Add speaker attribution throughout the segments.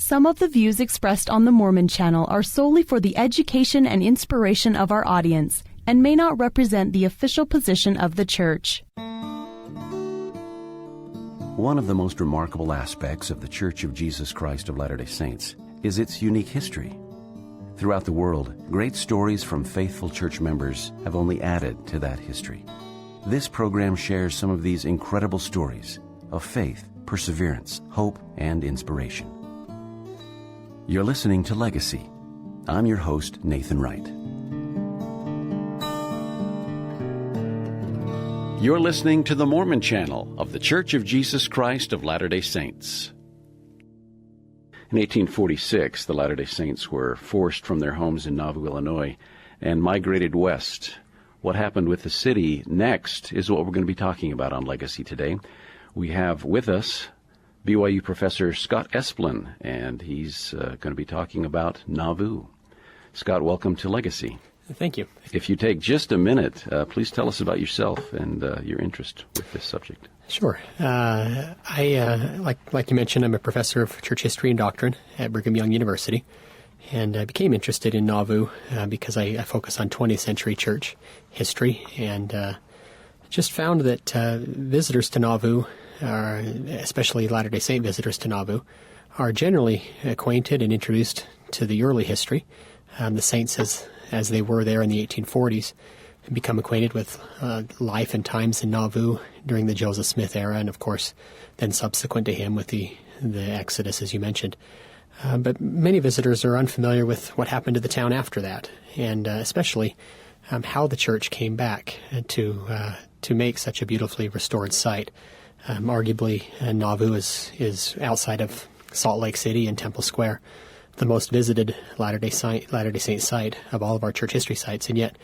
Speaker 1: Some of the views expressed on the Mormon Channel are solely for the education and inspiration of our audience and may not represent the official position of the Church.
Speaker 2: One of the most remarkable aspects of the Church of Jesus Christ of Latter-day Saints is its unique history. Throughout the world, great stories from faithful church members have only added to that history. This program shares some of these incredible stories of faith, perseverance, hope, and inspiration. You're listening to Legacy. I'm your host, Nathan Wright. You're listening to the Mormon Channel of the Church of Jesus Christ of Latter-day Saints. In 1846, the Latter-day Saints were forced from their homes in Nauvoo, Illinois, and migrated west. What happened with the city next is what we're going to be talking about on Legacy today. We have with us BYU Professor Scott Esplin, and he's going to be talking about Nauvoo. Scott, welcome to Legacy.
Speaker 3: Thank you.
Speaker 2: If you take just a minute, please tell us about yourself and your interest with this subject.
Speaker 3: Sure. Like you mentioned, I'm a professor of church history and doctrine at Brigham Young University, and I became interested in Nauvoo because I focus on 20th century church history, and just found that visitors to Nauvoo, especially Latter-day Saint visitors to Nauvoo, are generally acquainted and introduced to the early history. The saints, as they were there in the 1840s, become acquainted with life and times in Nauvoo during the Joseph Smith era, and of course, then subsequent to him with the Exodus, as you mentioned. But many visitors are unfamiliar with what happened to the town after that, and especially how the church came back to make such a beautifully restored site. Arguably, Nauvoo is outside of Salt Lake City and Temple Square, the most visited Latter-day Saint site of all of our church history sites, and yet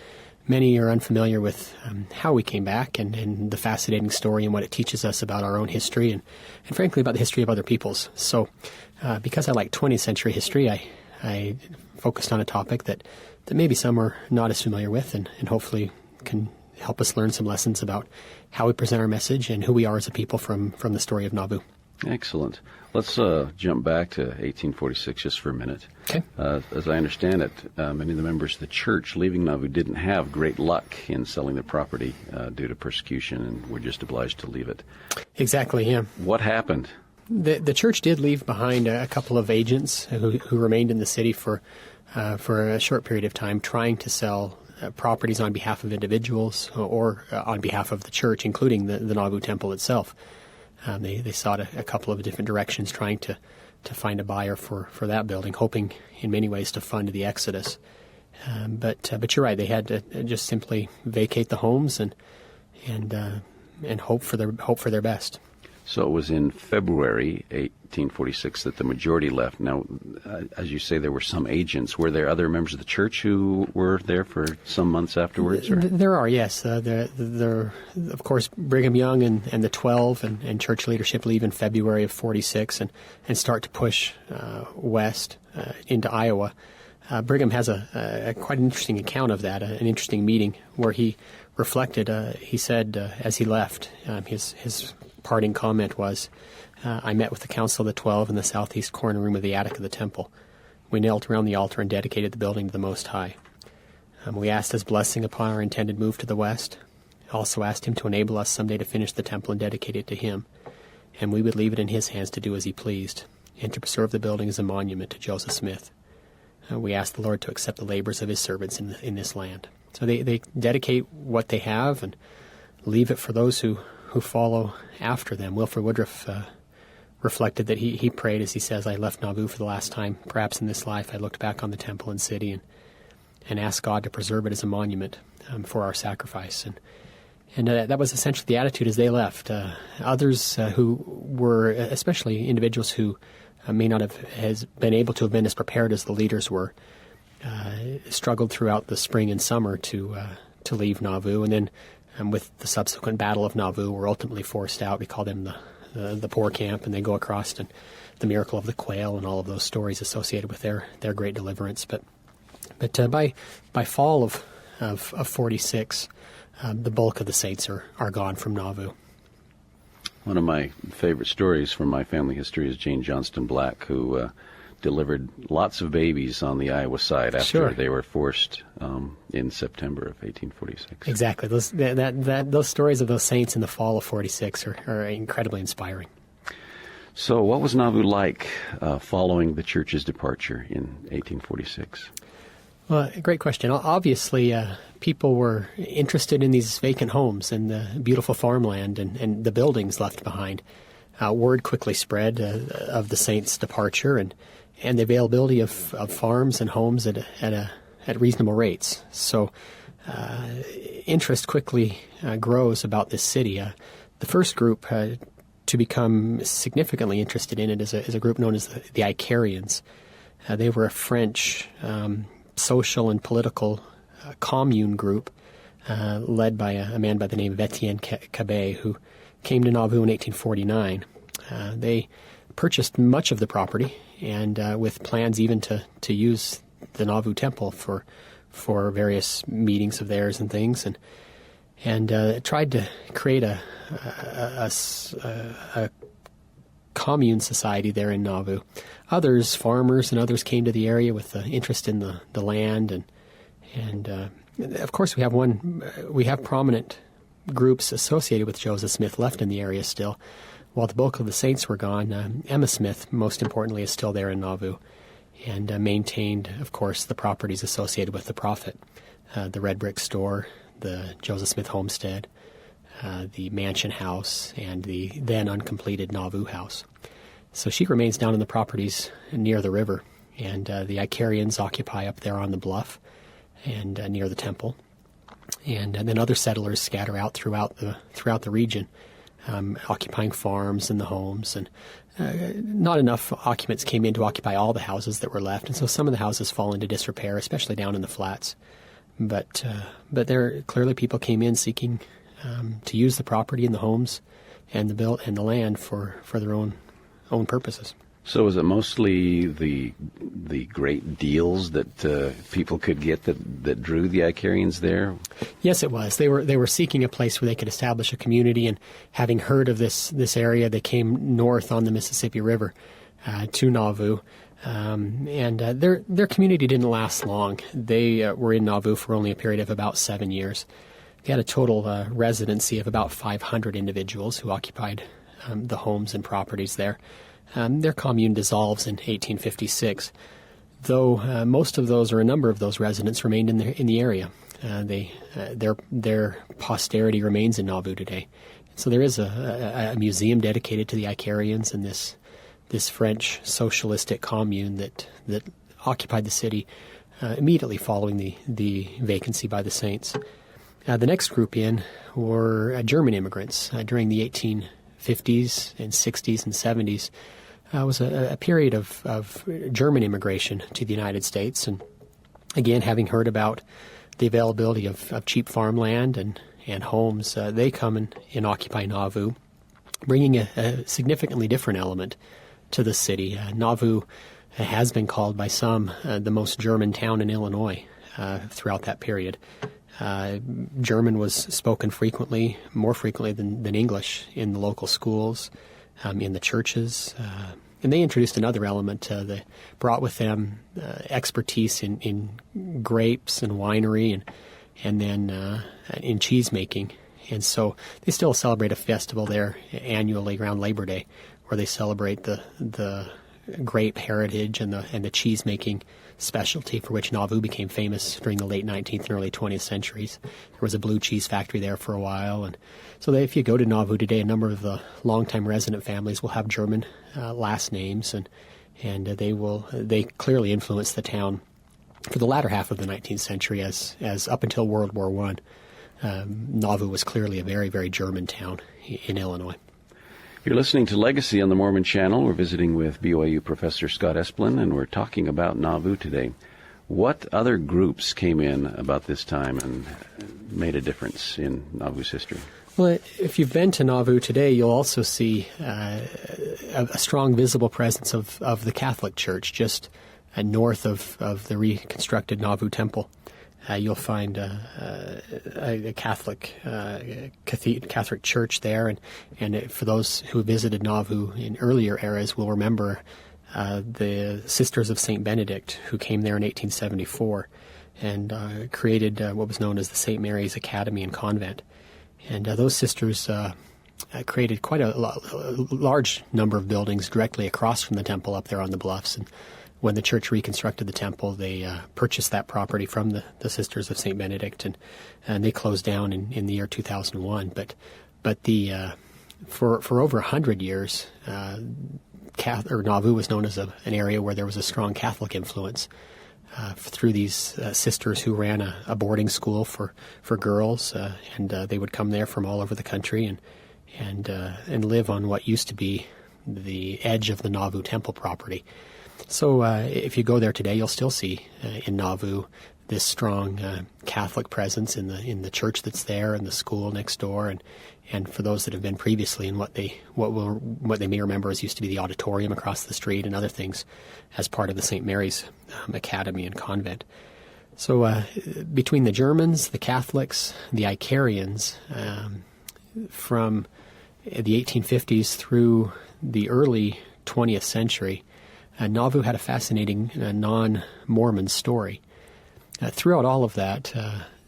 Speaker 3: many are unfamiliar with how we came back and the fascinating story and what it teaches us about our own history and frankly about the history of other peoples. So because I like 20th century history, I focused on a topic that maybe some are not as familiar with and hopefully can help us learn some lessons about how we present our message and who we are as a people from the story of Nauvoo.
Speaker 2: Excellent. Let's jump back to 1846 just for a minute.
Speaker 3: Okay.
Speaker 2: As I understand it, many of the members of the church leaving Nauvoo didn't have great luck in selling their property due to persecution and were just obliged to leave it.
Speaker 3: Exactly, yeah.
Speaker 2: What happened?
Speaker 3: The church did leave behind a couple of agents who remained in the city for a short period of time trying to sell properties on behalf of individuals or on behalf of the church, including the Nauvoo Temple itself. They sought a couple of different directions trying to find a buyer for that building, hoping in many ways to fund the Exodus. But you're right, they had to just simply vacate the homes and hope for their best.
Speaker 2: So it was in February 1846 that the majority left. Now, as you say, there were some agents. Were there other members of the church who were there for some months afterwards? Or?
Speaker 3: There are, yes. There, of course, Brigham Young and the 12 and church leadership leave in February of 46 and start to push west into Iowa. Brigham has a quite an interesting account of that, an interesting meeting where he reflected. He said as he left, his parting comment was, I met with the Council of the 12 in the southeast corner room of the attic of the temple. We knelt around the altar and dedicated the building to the Most High. We asked his blessing upon our intended move to the west. Also asked him to enable us someday to finish the temple and dedicate it to him, and we would leave it in his hands to do as he pleased, and to preserve the building as a monument to Joseph Smith. We asked the Lord to accept the labors of his servants in this land. So they dedicate what they have and leave it for those who follow after them. Wilford Woodruff reflected that he prayed, as he says, I left Nauvoo for the last time. Perhaps in this life I looked back on the temple and city and asked God to preserve it as a monument for our sacrifice. And that was essentially the attitude as they left. Others who were, especially individuals who may not have been able to have been as prepared as the leaders were, struggled throughout the spring and summer to leave Nauvoo, and then with the subsequent Battle of Nauvoo were ultimately forced out. We call them the poor camp, and they go across and the miracle of the quail and all of those stories associated with their great deliverance. But by fall of 46, the bulk of the saints are gone from Nauvoo.
Speaker 2: One of my favorite stories from my family history is Jane Johnston Black, who delivered lots of babies on the Iowa side after
Speaker 3: Sure.
Speaker 2: they were forced in September of 1846.
Speaker 3: Exactly. Those stories of those saints in the fall of 46 are incredibly inspiring.
Speaker 2: So what was Nauvoo like following the church's departure in 1846?
Speaker 3: Well, great question. Obviously, people were interested in these vacant homes and the beautiful farmland and the buildings left behind. Word quickly spread of the saints' departure and the availability of farms and homes at reasonable rates. So interest quickly grows about this city. The first group to become significantly interested in it is a group known as the Icarians. They were a French social and political commune group led by a man by the name of Etienne Cabet, who came to Nauvoo in 1849. They purchased much of the property, and with plans even to use the Nauvoo Temple for various meetings of theirs and things, and tried to create a commune society there in Nauvoo. Others, farmers and others, came to the area with interest in the land, and of course we have prominent groups associated with Joseph Smith left in the area still. While the bulk of the saints were gone, Emma Smith, most importantly, is still there in Nauvoo and maintained, of course, the properties associated with the prophet, the red brick store, the Joseph Smith homestead, the mansion house, and the then uncompleted Nauvoo house. So she remains down in the properties near the river, and the Icarians occupy up there on the bluff and near the temple. And then other settlers scatter out throughout the region, occupying farms and the homes, and not enough occupants came in to occupy all the houses that were left, and so some of the houses fall into disrepair, especially down in the flats. But there clearly people came in seeking to use the property and the homes and the land for their own purposes.
Speaker 2: So was it mostly the great deals that people could get that drew the Icarians there?
Speaker 3: Yes, it was. They were seeking a place where they could establish a community, and having heard of this area, they came north on the Mississippi River to Nauvoo. Their community didn't last long. They were in Nauvoo for only a period of about 7 years. They had a total residency of about 500 individuals who occupied the homes and properties there. Their commune dissolves in 1856, though most of those, or a number of those residents, remained in the area. Their posterity remains in Nauvoo today. So there is a museum dedicated to the Icarians and this French socialistic commune that occupied the city immediately following the vacancy by the saints. The next group in were German immigrants during the 1850s and 60s and 70s. Was a period of German immigration to the United States, and again, having heard about the availability of cheap farmland and homes, they come and occupy Nauvoo, bringing a significantly different element to the city. Nauvoo has been called by some the most German town in Illinois throughout that period. German was spoken frequently, more frequently than English, in the local schools, in the churches. And they introduced another element that brought with them expertise in grapes and winery and then in cheese making. And so they still celebrate a festival there annually around Labor Day, where they celebrate the grape heritage and the cheese making specialty for which Nauvoo became famous during the late 19th and early 20th centuries. There was a blue cheese factory there for a while, and so if you go to Nauvoo today, a number of the longtime resident families will have German last names, and they clearly influenced the town for the latter half of the 19th century, as up until World War I. Nauvoo was clearly a very, very German town in Illinois.
Speaker 2: You're listening to Legacy on the Mormon Channel. We're visiting with BYU Professor Scott Esplin, and we're talking about Nauvoo today. What other groups came in about this time and made a difference in Nauvoo's history?
Speaker 3: Well, if you've been to Nauvoo today, you'll also see a strong visible presence of the Catholic Church just north of the reconstructed Nauvoo Temple. You'll find a Catholic Catholic church there, and for those who visited Nauvoo in earlier eras will remember the Sisters of St. Benedict, who came there in 1874 and created what was known as the St. Mary's Academy and Convent. And those sisters created quite a large number of buildings directly across from the temple up there on the bluffs. And when the church reconstructed the temple, they purchased that property from the Sisters of St. Benedict, and they closed down in the year 2001. But for over 100 years, Nauvoo was known as an area where there was a strong Catholic influence through these sisters who ran a boarding school for girls, and they would come there from all over the country and live on what used to be the edge of the Nauvoo temple property. So if you go there today, you'll still see in Nauvoo this strong Catholic presence in the church that's there and the school next door, and for those that have been previously in what they may remember as used to be the auditorium across the street and other things as part of the St. Mary's Academy and Convent. So between the Germans, the Catholics, the Icarians, from the 1850s through the early 20th century, Nauvoo had a fascinating non-Mormon story. Throughout all of that,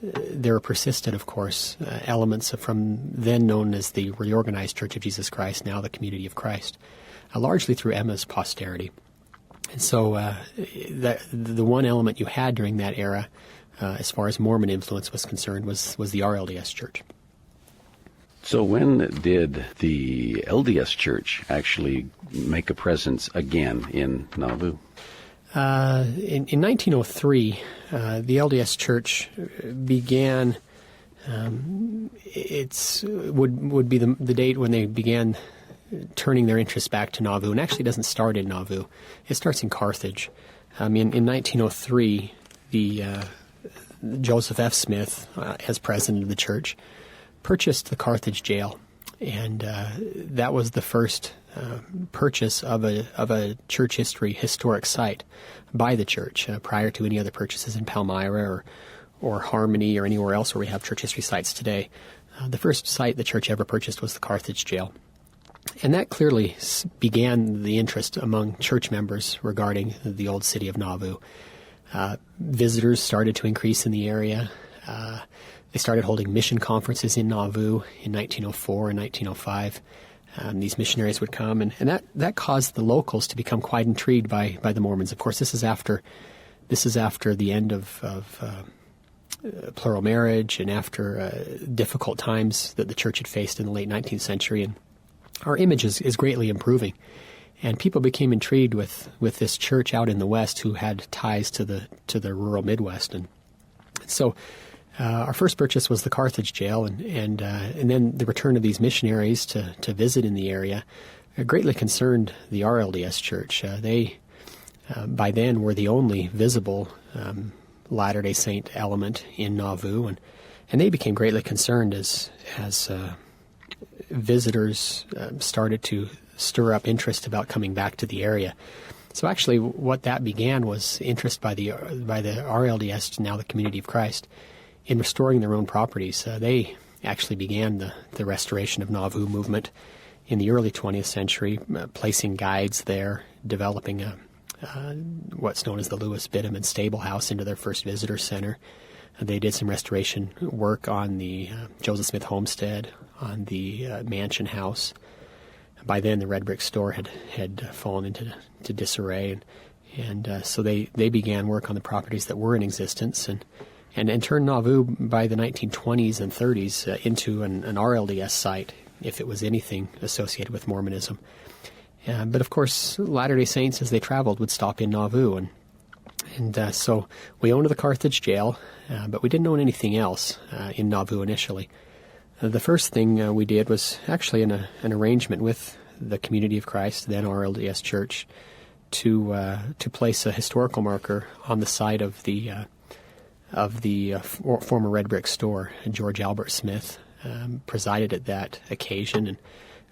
Speaker 3: there persisted, of course, elements from then known as the Reorganized Church of Jesus Christ, now the Community of Christ, largely through Emma's posterity. And so the one element you had during that era, as far as Mormon influence was concerned, was the RLDS Church.
Speaker 2: So when did the LDS Church actually make a presence again in Nauvoo?
Speaker 3: In 1903, the LDS Church began. Would be the date when they began turning their interest back to Nauvoo, and actually it doesn't start in Nauvoo. It starts in Carthage. In 1903, the Joseph F. Smith, as president of the church, purchased the Carthage jail, and that was the first purchase of a church history historic site by the church, prior to any other purchases in Palmyra or Harmony or anywhere else where we have church history sites today. The first site the church ever purchased was the Carthage jail. And that clearly began the interest among church members regarding the old city of Nauvoo. Visitors started to increase in the area. They started holding mission conferences in Nauvoo in 1904 and 1905. These missionaries would come, and that caused the locals to become quite intrigued by the Mormons. Of course, this is after the end of plural marriage and after difficult times that the church had faced in the late 19th century, and our image is greatly improving. And people became intrigued with this church out in the West who had ties to the rural Midwest, and so. Our first purchase was the Carthage jail, and then the return of these missionaries to visit in the area greatly concerned the RLDS Church. They, by then, were the only visible Latter-day Saint element in Nauvoo, and they became greatly concerned as visitors started to stir up interest about coming back to the area. So actually, what that began was interest by the RLDS, now the Community of Christ, in restoring their own properties. They actually began the restoration of Nauvoo movement in the early 20th century, placing guides there, developing what's known as the Lewis Bittaman Stable House into their first visitor center. They did some restoration work on the Joseph Smith homestead, on the mansion house. By then, the red brick store had fallen into disarray, and so they began work on the properties that were in existence, and turned Nauvoo by the 1920s and 30s into an RLDS site, if it was anything associated with Mormonism. But of course, Latter-day Saints, as they traveled, would stop in Nauvoo, and so we owned the Carthage jail, but we didn't own anything else in Nauvoo initially. The first thing we did was actually an arrangement with the Community of Christ, then RLDS Church, to place a historical marker on the site of the former red brick store. George Albert Smith presided at that occasion,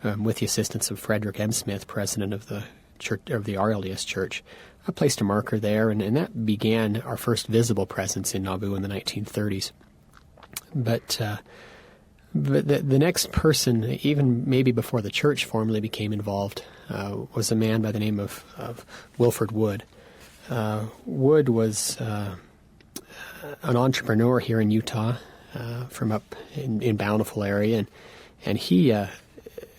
Speaker 3: and with the assistance of Frederick M. Smith, president of the church of the RLDS Church, I placed a marker there, and that began our first visible presence in Nauvoo in the 1930s. But But the next person, even maybe before the church formally became involved, was a man by the name of Wilford Wood. Wood was an entrepreneur here in Utah, from up in Bountiful area, and he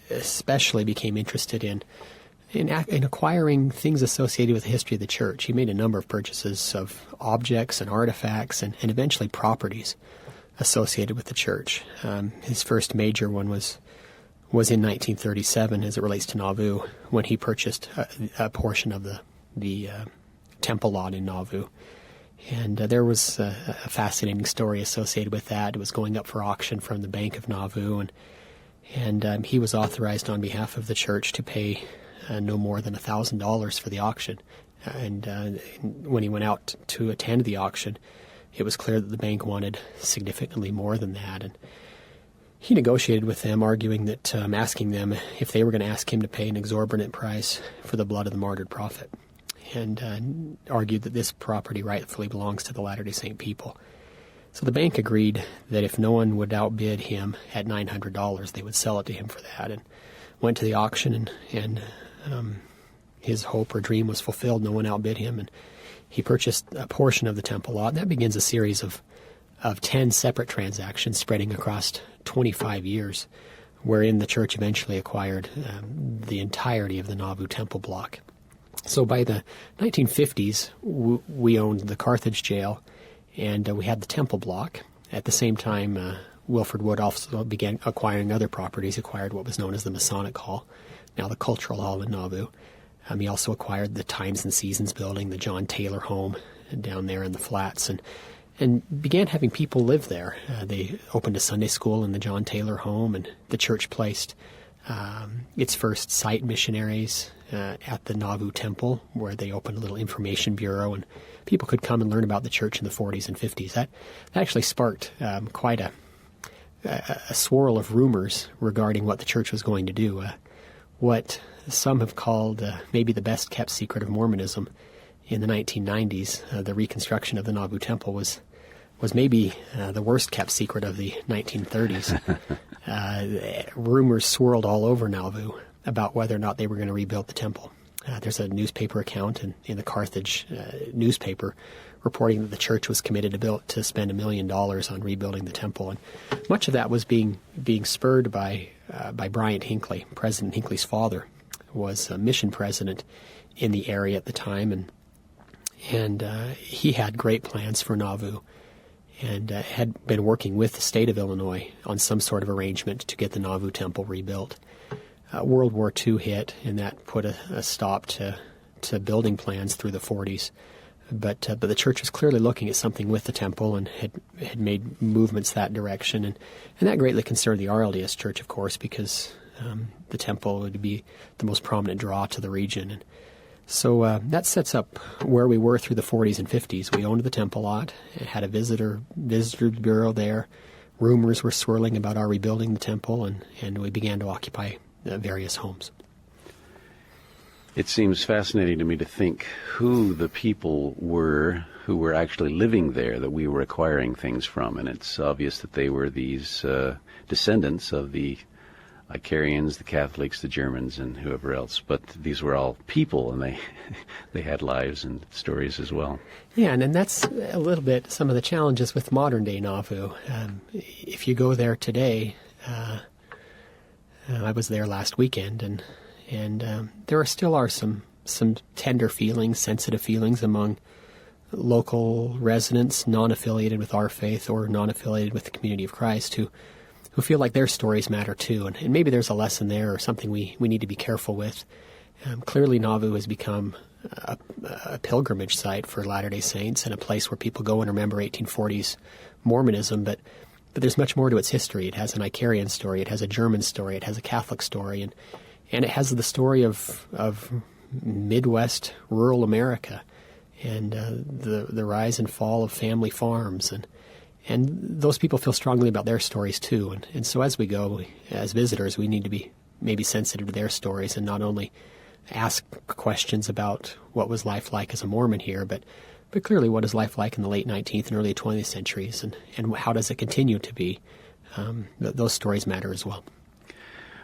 Speaker 3: especially became interested in acquiring things associated with the history of the church. He made a number of purchases of objects and artifacts and eventually properties associated with the church. His first major one was in 1937 as it relates to Nauvoo, when he purchased a portion of the temple lot in Nauvoo. And there was a fascinating story associated with that. It was going up for auction from the Bank of Nauvoo, and he was authorized on behalf of the church to pay no more than $1,000 for the auction. And when he went out to attend the auction, it was clear that the bank wanted significantly more than that. And he negotiated with them, arguing that, asking them if they were going to ask him to pay an exorbitant price for the blood of the martyred prophet, and argued that this property rightfully belongs to the Latter-day Saint people. So the bank agreed that if no one would outbid him at $900, they would sell it to him for that, and went to the auction, and his hope or dream was fulfilled. No one outbid him, and he purchased a portion of the temple lot. That begins a series of 10 separate transactions spreading across 25 years, wherein the church eventually acquired the entirety of the Nauvoo temple block. So by the 1950s, we owned the Carthage jail, and we had the temple block. At the same time, Wilford Wood also began acquiring other properties, acquired what was known as the Masonic Hall, now the Cultural Hall in Nauvoo. He also acquired the Times and Seasons building, the John Taylor home down there in the flats, and began having people live there. They opened a Sunday school in the John Taylor home, and the church placed its first site missionaries at the Nauvoo Temple, where they opened a little information bureau, and people could come and learn about the church in the 40s and 50s. That actually sparked quite a swirl of rumors regarding what the church was going to do. What some have called maybe the best kept secret of Mormonism in the 1990s, the reconstruction of the Nauvoo Temple was maybe the worst kept secret of the 1930s. Rumors swirled all over Nauvoo about whether or not they were going to rebuild the temple. There's a newspaper account in the Carthage newspaper reporting that the church was committed to spend $1 million on rebuilding the temple, and much of that was being spurred by Bryant Hinckley. President Hinckley's father was a mission president in the area at the time, and he had great plans for Nauvoo, and had been working with the state of Illinois on some sort of arrangement to get the Nauvoo temple rebuilt. World War II hit, and that put a stop to building plans through the 40s. But the church was clearly looking at something with the temple, and had made movements that direction, and that greatly concerned the RLDS Church, of course, because the temple would be the most prominent draw to the region. And so that sets up where we were through the 40s and 50s. We owned the temple lot, had a visitor bureau there. Rumors were swirling about our rebuilding the temple, and we began to occupy various homes.
Speaker 2: It seems fascinating to me to think who the people were who were actually living there that we were acquiring things from, and it's obvious that they were these descendants of the Icarians, the Catholics, the Germans, and whoever else. But these were all people, and they had lives and stories as well. Yeah, and that's a little bit some of the challenges with modern-day Nauvoo. If you go there today, I was there last weekend, and there still are some tender feelings, sensitive feelings among local residents, non-affiliated with our faith or non-affiliated with the Community of Christ, who feel like their stories matter too. And maybe there's a lesson there or something we need to be careful with. Clearly, Nauvoo has become a pilgrimage site for Latter-day Saints and a place where people go and remember 1840s Mormonism, but there's much more to its history. It has an Icarian story, it has a German story, it has a Catholic story, and it has the story of Midwest rural America and the rise and fall of family farms, and those people feel strongly about their stories too. And so as we go, as visitors, we need to be maybe sensitive to their stories and not only ask questions about what was life like as a Mormon here, but clearly what is life like in the late 19th and early 20th centuries, and how does it continue to be
Speaker 3: those stories matter as well.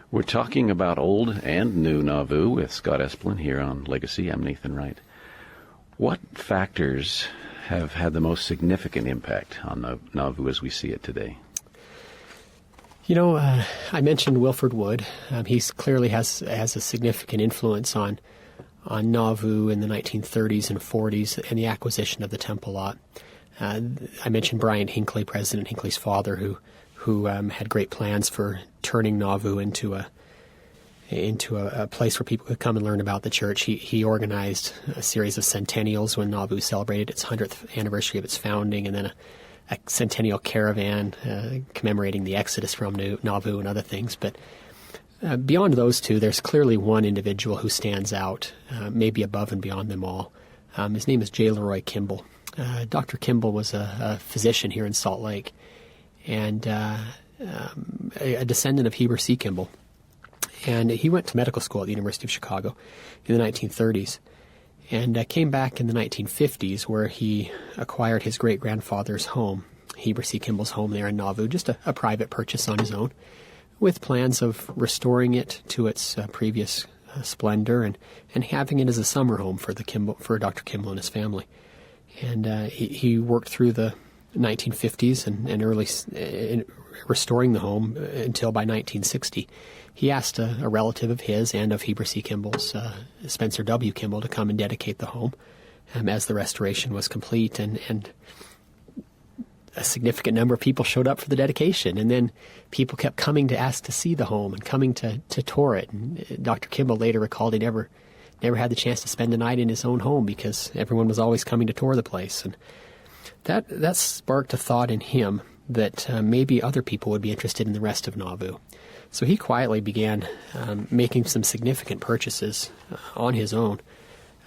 Speaker 2: We're talking about old and new Nauvoo with Scott Esplin here on Legacy. I'm Nathan Wright. What factors have had the most significant impact on Nauvoo as we see it today?
Speaker 3: I mentioned Wilford Wood. He clearly has a significant influence on Nauvoo in the 1930s and 40s and the acquisition of the temple lot. I mentioned Brian Hinckley, President Hinckley's father, who had great plans for turning Nauvoo into a place where people could come and learn about the church. He organized a series of centennials when Nauvoo celebrated its 100th anniversary of its founding, and then a centennial caravan commemorating the exodus from Nauvoo and other things. But beyond those two, there's clearly one individual who stands out, maybe above and beyond them all. His name is J. Leroy Kimball. Dr. Kimball was a physician here in Salt Lake, and a descendant of Heber C. Kimball. And he went to medical school at the University of Chicago in the 1930s, and came back in the 1950s, where he acquired his great-grandfather's home, Heber C. Kimball's home there in Nauvoo, just a private purchase on his own, with plans of restoring it to its previous splendor and having it as a summer home for Dr. Kimball and his family. And he worked through the 1950s and early in restoring the home until by 1960. He asked a relative of his and of Heber C. Kimball's, Spencer W. Kimball, to come and dedicate the home as the restoration was complete. And a significant number of people showed up for the dedication. And then people kept coming to ask to see the home and coming to tour it. And Dr. Kimball later recalled he never had the chance to spend a night in his own home because everyone was always coming to tour the place. And that sparked a thought in him that maybe other people would be interested in the rest of Nauvoo. So he quietly began making some significant purchases on his own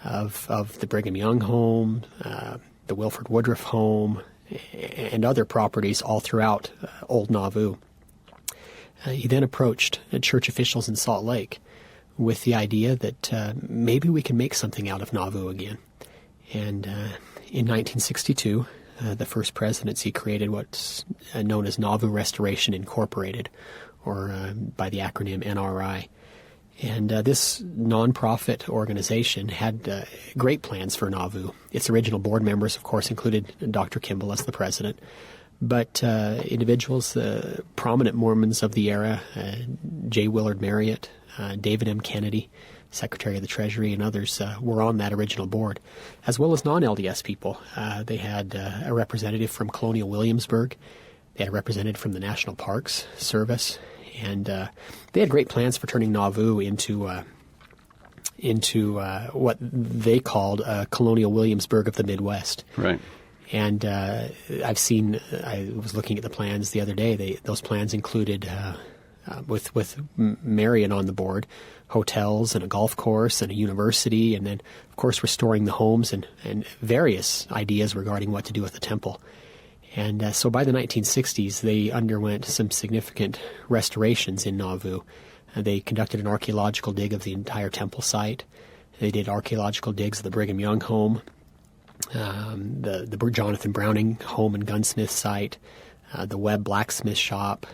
Speaker 3: of the Brigham Young home, the Wilford Woodruff home, and other properties all throughout Old Nauvoo. He then approached church officials in Salt Lake with the idea that maybe we can make something out of Nauvoo again. And in 1962, the first presidency created what's known as Nauvoo Restoration Incorporated, or by the acronym NRI. And this nonprofit organization had great plans for Nauvoo. Its original board members, of course, included Dr. Kimball as the president, but individuals, prominent Mormons of the era, J. Willard Marriott, David M. Kennedy, Secretary of the Treasury, and others were on that original board, as well as non-LDS people. They had a representative from Colonial Williamsburg. They had a representative from the National Parks Service, and they had great plans for turning Nauvoo into what they called Colonial Williamsburg of the Midwest.
Speaker 2: Right.
Speaker 3: And I was looking at the plans the other day. Those plans included, with Marion on the board, hotels and a golf course and a university, and then, of course, restoring the homes and various ideas regarding what to do with the temple. And so by the 1960s, they underwent some significant restorations in Nauvoo. They conducted an archaeological dig of the entire temple site. They did archaeological digs of the Brigham Young home, the Jonathan Browning home and gunsmith site, the Webb blacksmith shop.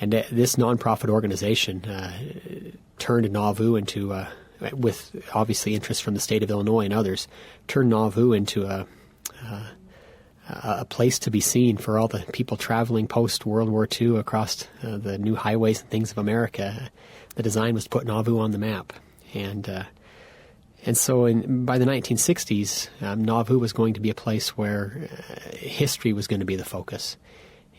Speaker 3: And this nonprofit organization turned Nauvoo into, with obviously interest from the state of Illinois and others, turned Nauvoo into a place to be seen for all the people traveling post-World War II across the new highways and things of America. The design was to put Nauvoo on the map. And so by the 1960s, Nauvoo was going to be a place where history was going to be the focus.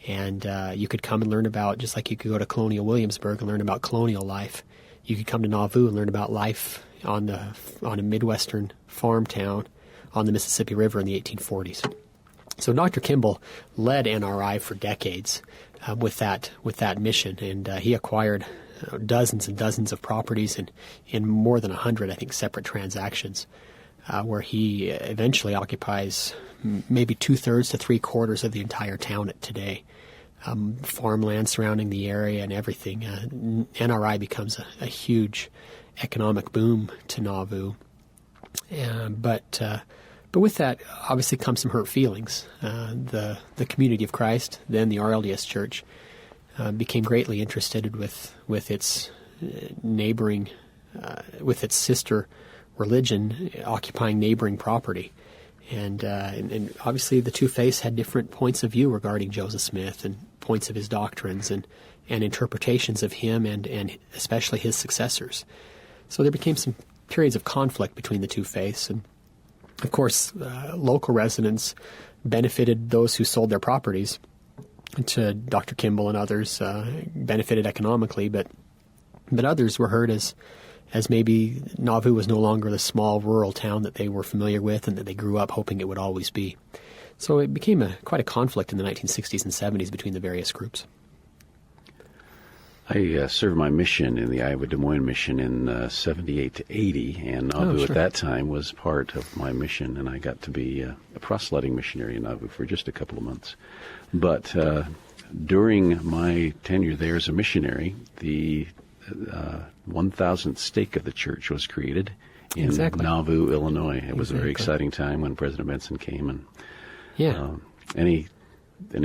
Speaker 3: And you could come and learn about, just like you could go to Colonial Williamsburg and learn about colonial life, you could come to Nauvoo and learn about life on a Midwestern farm town on the Mississippi River in the 1840s. So Dr. Kimball led NRI for decades with that mission, and he acquired dozens and dozens of properties in more than 100, I think, separate transactions, where he eventually occupies maybe 2/3 to 3/4 of the entire town today. Farmland surrounding the area and everything. NRI becomes a huge economic boom to Nauvoo. But with that, obviously, comes some hurt feelings. The Community of Christ, then the RLDS Church, became greatly interested with its neighboring, with its sister religion occupying neighboring property. And obviously the two faiths had different points of view regarding Joseph Smith and points of his doctrines and interpretations of him and especially his successors. So there became some periods of conflict between the two faiths. And, of course, local residents benefited those who sold their properties to Dr. Kimball and others, benefited economically, but others were hurt as maybe Nauvoo was no longer the small rural town that they were familiar with and that they grew up hoping it would always be. So it became quite a conflict in the 1960s and 70s between the various groups.
Speaker 2: I served my mission in the Iowa Des Moines mission in 78 to 80, and Nauvoo at that time was part of my mission, and I got to be a proselyting missionary in Nauvoo for just a couple of months. But during my tenure there as a missionary, the 1,000th stake of the church was created in Nauvoo, Illinois. It was a very exciting time when President Benson came. And any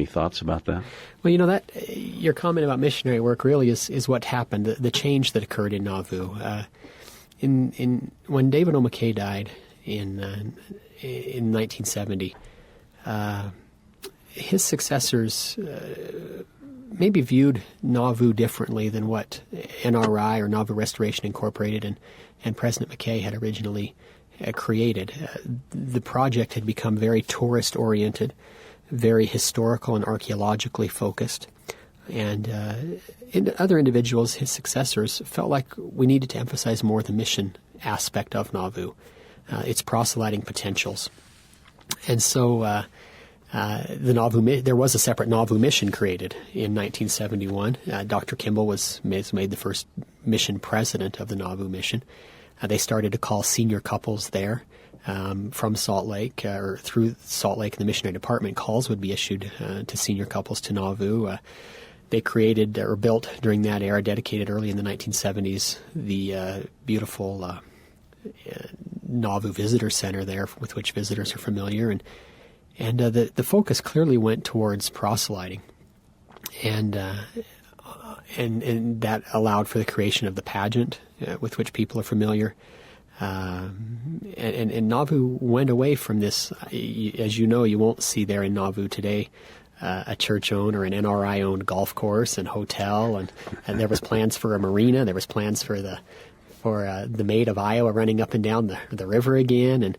Speaker 2: thoughts about that?
Speaker 3: Well, that your comment about missionary work really is what happened. The change that occurred in Nauvoo. When David O. McKay died in 1970, his successors maybe viewed Nauvoo differently than what NRI or Nauvoo Restoration Incorporated and President McKay had originally created. The project had become very tourist-oriented, very historical and archaeologically focused. And other individuals, his successors, felt like we needed to emphasize more the mission aspect of Nauvoo, its proselyting potentials. And so there was a separate Nauvoo mission created in 1971. Dr. Kimball was made the first mission president of the Nauvoo mission. They started to call senior couples there from Salt Lake or through Salt Lake. The missionary department calls would be issued to senior couples to Nauvoo. They created or built during that era, dedicated early in the 1970s, the beautiful Nauvoo Visitor Center there with which visitors are familiar. And the focus clearly went towards proselyting, and that allowed for the creation of the pageant with which people are familiar. And Nauvoo went away from this. As you know, you won't see there in Nauvoo today a church-owned or an NRI-owned golf course and hotel, and there was plans for a marina. There was plans for the Maid of Iowa running up and down the river again, and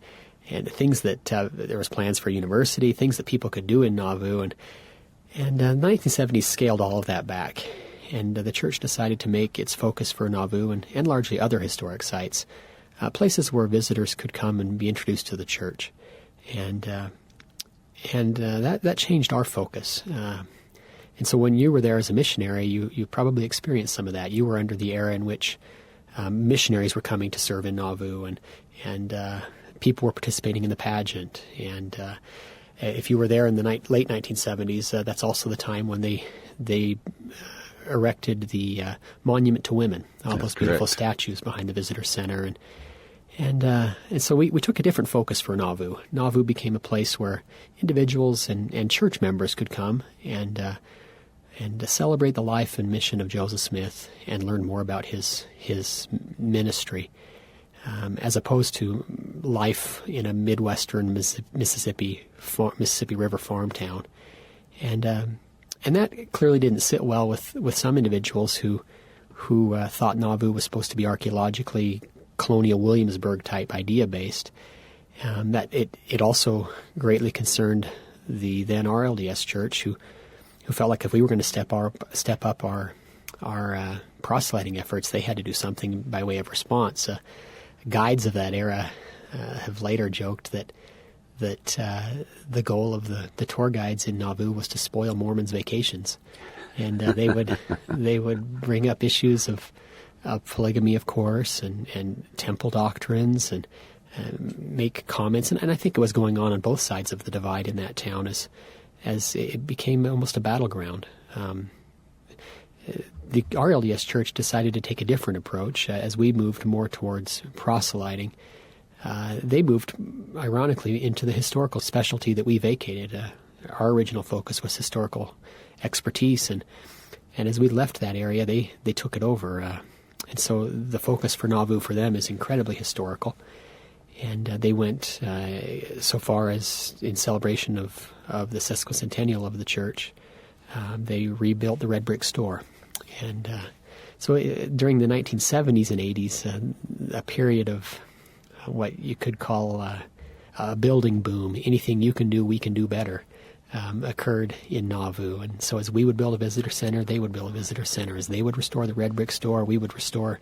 Speaker 3: things that there was plans for a university, things that people could do in Nauvoo, and the 1970s scaled all of that back, and the church decided to make its focus for Nauvoo and largely other historic sites places where visitors could come and be introduced to the church, and that changed our focus. And so when you were there as a missionary, you probably experienced some of that. You were under the era in which missionaries were coming to serve in Nauvoo, and people were participating in the pageant. And if you were there in the late 1970s, that's also the time when they erected the Monument to Women, all those beautiful statues behind the visitor center. And so we took a different focus for Nauvoo. Nauvoo became a place where individuals and church members could come and celebrate the life and mission of Joseph Smith and learn more about his ministry, as opposed to life in a Midwestern Mississippi River farm town. And that clearly didn't sit well with some individuals who thought Nauvoo was supposed to be archaeologically colonial Williamsburg type idea based. That it also greatly concerned the then RLDS Church, who felt like if we were going to step up our proselyting efforts, they had to do something by way of response. Guides of that era have later joked that the goal of the tour guides in Nauvoo was to spoil Mormons' vacations, and they would bring up issues of polygamy, of course, and temple doctrines, and make comments. And I think it was going on both sides of the divide in that town as it became almost a battleground. The RLDS Church decided to take a different approach as we moved more towards proselyting. They moved, ironically, into the historical specialty that we vacated. Our original focus was historical expertise, And as we left that area, they took it over. And so the focus for Nauvoo for them is incredibly historical. And they went so far as, in celebration of the sesquicentennial of the church, they rebuilt the red brick store. And so during the 1970s and 80s, a period of what you could call a building boom, anything you can do, we can do better, occurred in Nauvoo. And so as we would build a visitor center, they would build a visitor center. As they would restore the red brick store, we would restore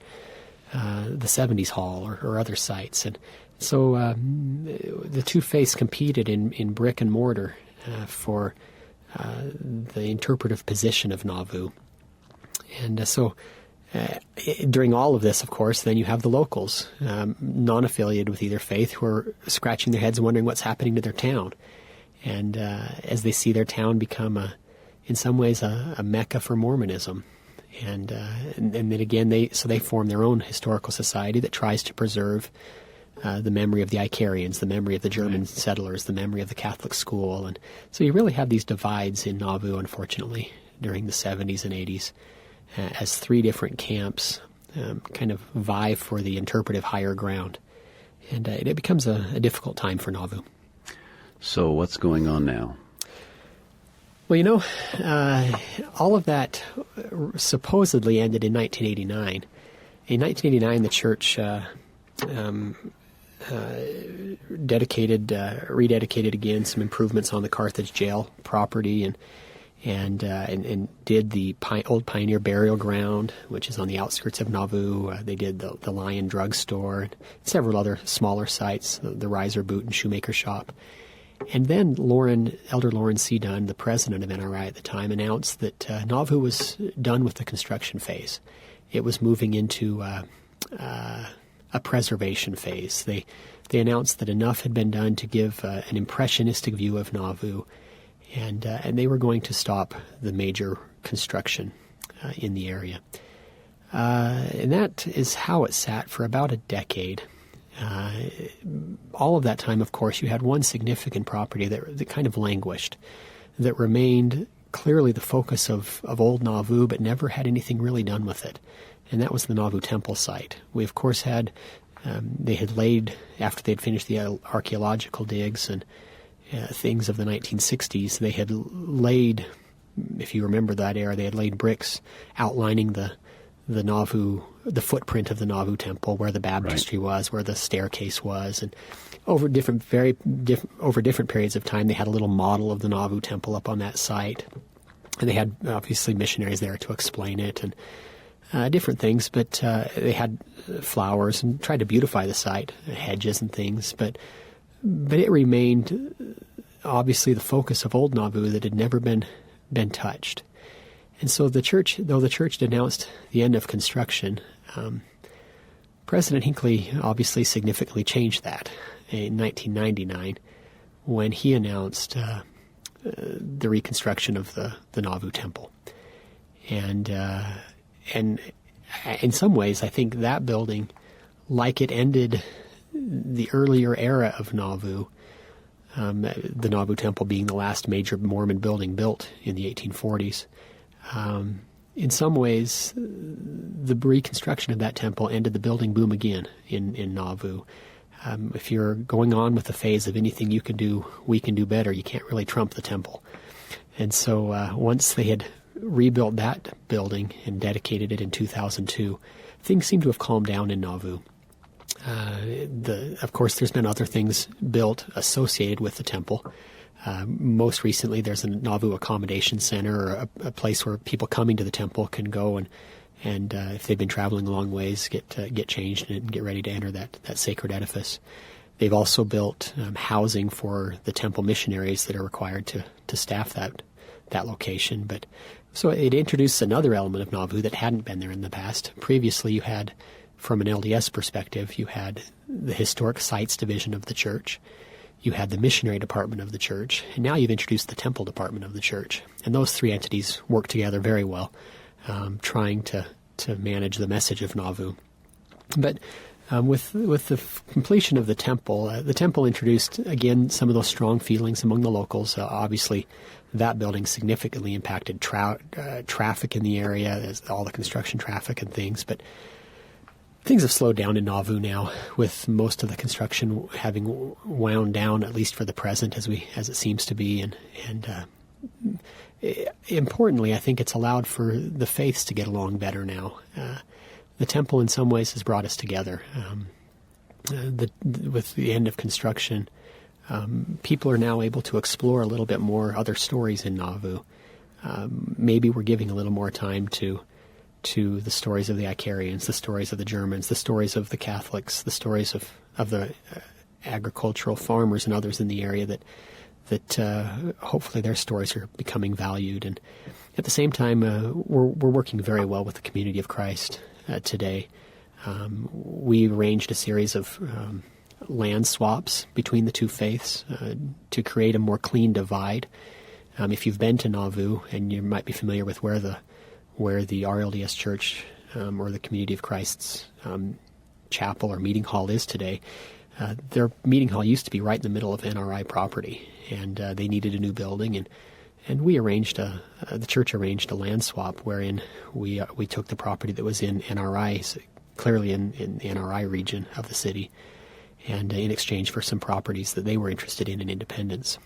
Speaker 3: the 70s hall or other sites. And so the two faiths competed in brick and mortar for the interpretive position of Nauvoo. And so during all of this, of course, then you have the locals, non-affiliated with either faith, who are scratching their heads and wondering what's happening to their town. And as they see their town become, in some ways, a mecca for Mormonism. And then again, they form their own historical society that tries to preserve the memory of the Icarians, the memory of the German settlers, the memory of the Catholic school. And so you really have these divides in Nauvoo, unfortunately, during the 70s and 80s, as three different camps kind of vie for the interpretive higher ground. And it becomes a difficult time for Nauvoo.
Speaker 2: So what's going on now?
Speaker 3: Well, all of that supposedly ended in 1989. In 1989, the church rededicated again some improvements on the Carthage jail property, and did the old Pioneer Burial Ground, which is on the outskirts of Nauvoo. They did the Lion Drug Store, and several other smaller sites, the Riser Boot and Shoemaker Shop. And then Elder Lauren C. Dunn, the president of NRI at the time, announced that Nauvoo was done with the construction phase. It was moving into a preservation phase. They announced that enough had been done to give an impressionistic view of Nauvoo, and they were going to stop the major construction in the area. And that is how it sat for about a decade. All of that time, of course, you had one significant property that kind of languished, that remained clearly the focus of old Nauvoo, but never had anything really done with it. And that was the Nauvoo Temple site. We, of course, they had laid, after they had finished the archaeological digs and things of the 1960s, they had laid, if you remember that era, they had laid bricks outlining the footprint of the Nauvoo Temple, where the baptistry was, where the staircase was, and over different periods of time, they had a little model of the Nauvoo Temple up on that site, and they had obviously missionaries there to explain it and different things. But they had flowers and tried to beautify the site, hedges and things. But it remained obviously the focus of old Nauvoo that had never been touched. And so the church denounced the end of construction, President Hinckley obviously significantly changed that in 1999 when he announced the reconstruction of the Nauvoo Temple. And in some ways, I think that building, like it ended the earlier era of Nauvoo, the Nauvoo Temple being the last major Mormon building built in the 1840s, in some ways, the reconstruction of that temple ended the building boom again in Nauvoo. If you're going on with the phase of anything you can do, we can do better, you can't really trump the temple. And so once they had rebuilt that building and dedicated it in 2002, things seem to have calmed down in Nauvoo. Of course, there's been other things built associated with the temple. Most recently, there's a Nauvoo Accommodation Center, or a place where people coming to the temple can go and if they've been traveling a long ways, get changed and get ready to enter that sacred edifice. They've also built housing for the temple missionaries that are required to staff that location. But so it introduced another element of Nauvoo that hadn't been there in the past. Previously, you had, from an LDS perspective, you had the Historic Sites Division of the church. You had the missionary department of the church, and now you've introduced the temple department of the church. And those three entities work together very well, trying to manage the message of Nauvoo. But With the completion of the temple introduced, again, some of those strong feelings among the locals. Obviously, that building significantly impacted traffic in the area, as all the construction traffic and things. But things have slowed down in Nauvoo now, with most of the construction having wound down, at least for the present, as it seems to be. And importantly, I think it's allowed for the faiths to get along better now. The temple, in some ways, has brought us together. With the end of construction, people are now able to explore a little bit more other stories in Nauvoo. Maybe we're giving a little more time to the stories of the Icarians, the stories of the Germans, the stories of the Catholics, the stories of the agricultural farmers and others in the area that hopefully their stories are becoming valued. And at the same time, we're working very well with the community of Christ today. We arranged a series of land swaps between the two faiths to create a more clean divide. If you've been to Nauvoo, and you might be familiar with where the RLDS Church or the Community of Christ's chapel or meeting hall is today, their meeting hall used to be right in the middle of NRI property, and they needed a new building, and we arranged the church arranged a land swap wherein we took the property that was in NRI, clearly in the NRI region of the city, and in exchange for some properties that they were interested in Independence.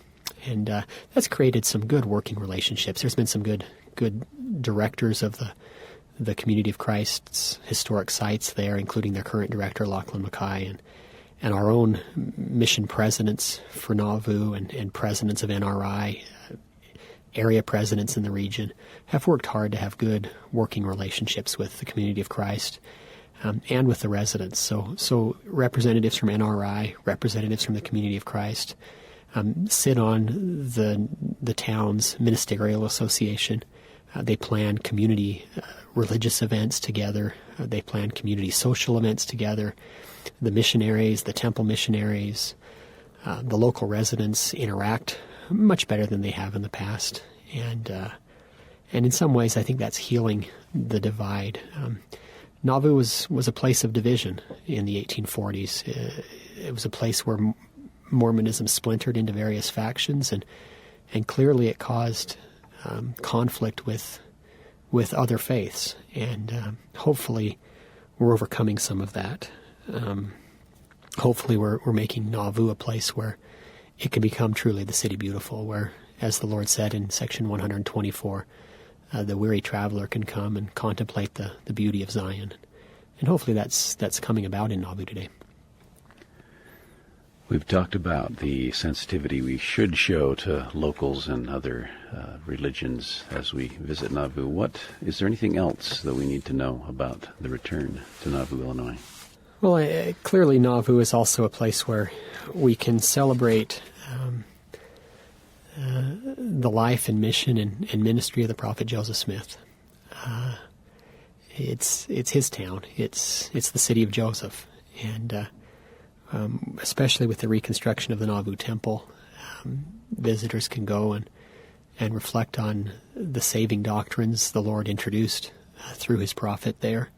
Speaker 3: And that's created some good working relationships. There's been some good directors of the Community of Christ's historic sites there, including their current director, Lachlan Mackay, and our own mission presidents for Nauvoo and presidents of NRI, area presidents in the region, have worked hard to have good working relationships with the Community of Christ and with the residents. So representatives from NRI, representatives from the Community of Christ sit on the town's ministerial association. They plan community religious events together. They plan community social events together. The missionaries, the temple missionaries, the local residents interact much better than they have in the past. And in some ways, I think that's healing the divide. Nauvoo was a place of division in the 1840s. It was a place where Mormonism splintered into various factions, and clearly it caused conflict with other faiths. And hopefully we're overcoming some of that. Hopefully we're making Nauvoo a place where it can become truly the city beautiful, where, as the Lord said in section 124, the weary traveler can come and contemplate the beauty of Zion. And hopefully that's coming about in Nauvoo today.
Speaker 2: We've talked about the sensitivity we should show to locals and other religions as we visit Nauvoo. Is there anything else that we need to know about the return to Nauvoo, Illinois?
Speaker 3: Well, clearly Nauvoo is also a place where we can celebrate the life and mission and ministry of the prophet Joseph Smith. It's his town. It's the city of Joseph, and especially with the reconstruction of the Nauvoo Temple, visitors can go and reflect on the saving doctrines the Lord introduced through his prophet there,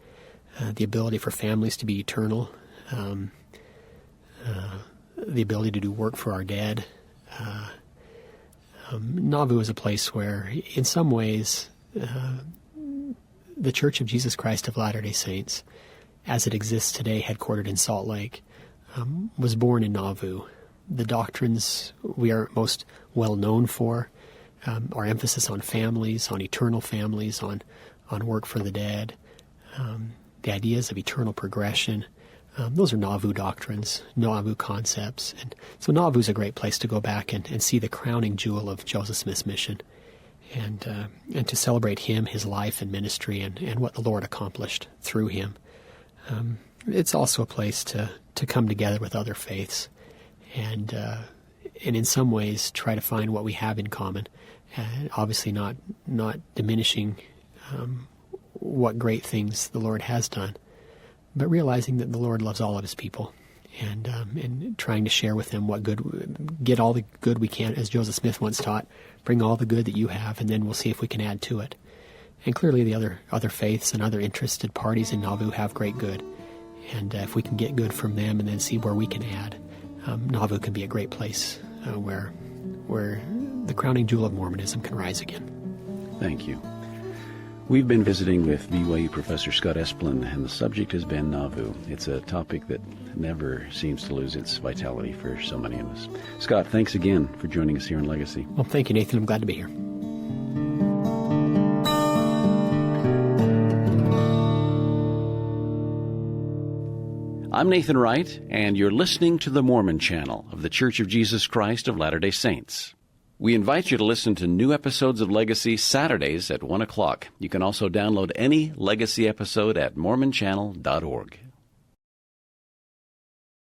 Speaker 3: the ability for families to be eternal, the ability to do work for our dead. Nauvoo is a place where, in some ways, the Church of Jesus Christ of Latter-day Saints, as it exists today, headquartered in Salt Lake, was born in Nauvoo. The doctrines we are most well known for, our emphasis on families, on eternal families, on work for the dead, the ideas of eternal progression, those are Nauvoo doctrines, Nauvoo concepts. And so Nauvoo is a great place to go back and see the crowning jewel of Joseph Smith's mission, and to celebrate him, his life and ministry, and what the Lord accomplished through him. It's also a place to come together with other faiths and in some ways try to find what we have in common. Obviously not diminishing what great things the Lord has done, but realizing that the Lord loves all of his people, and trying to share with them get all the good we can, as Joseph Smith once taught, bring all the good that you have, and then we'll see if we can add to it. And clearly the other faiths and other interested parties in Nauvoo have great good, And if we can get good from them and then see where we can add, Nauvoo can be a great place where the crowning jewel of Mormonism can rise again.
Speaker 2: Thank you. We've been visiting with BYU Professor Scott Esplin, and the subject has been Nauvoo. It's a topic that never seems to lose its vitality for so many of us. Scott, thanks again for joining us here in Legacy.
Speaker 3: Well, thank you, Nathan. I'm glad to be here.
Speaker 2: I'm Nathan Wright, and you're listening to the Mormon Channel of the Church of Jesus Christ of Latter-day Saints. We invite you to listen to new episodes of Legacy Saturdays at 1 o'clock. You can also download any Legacy episode at mormonchannel.org.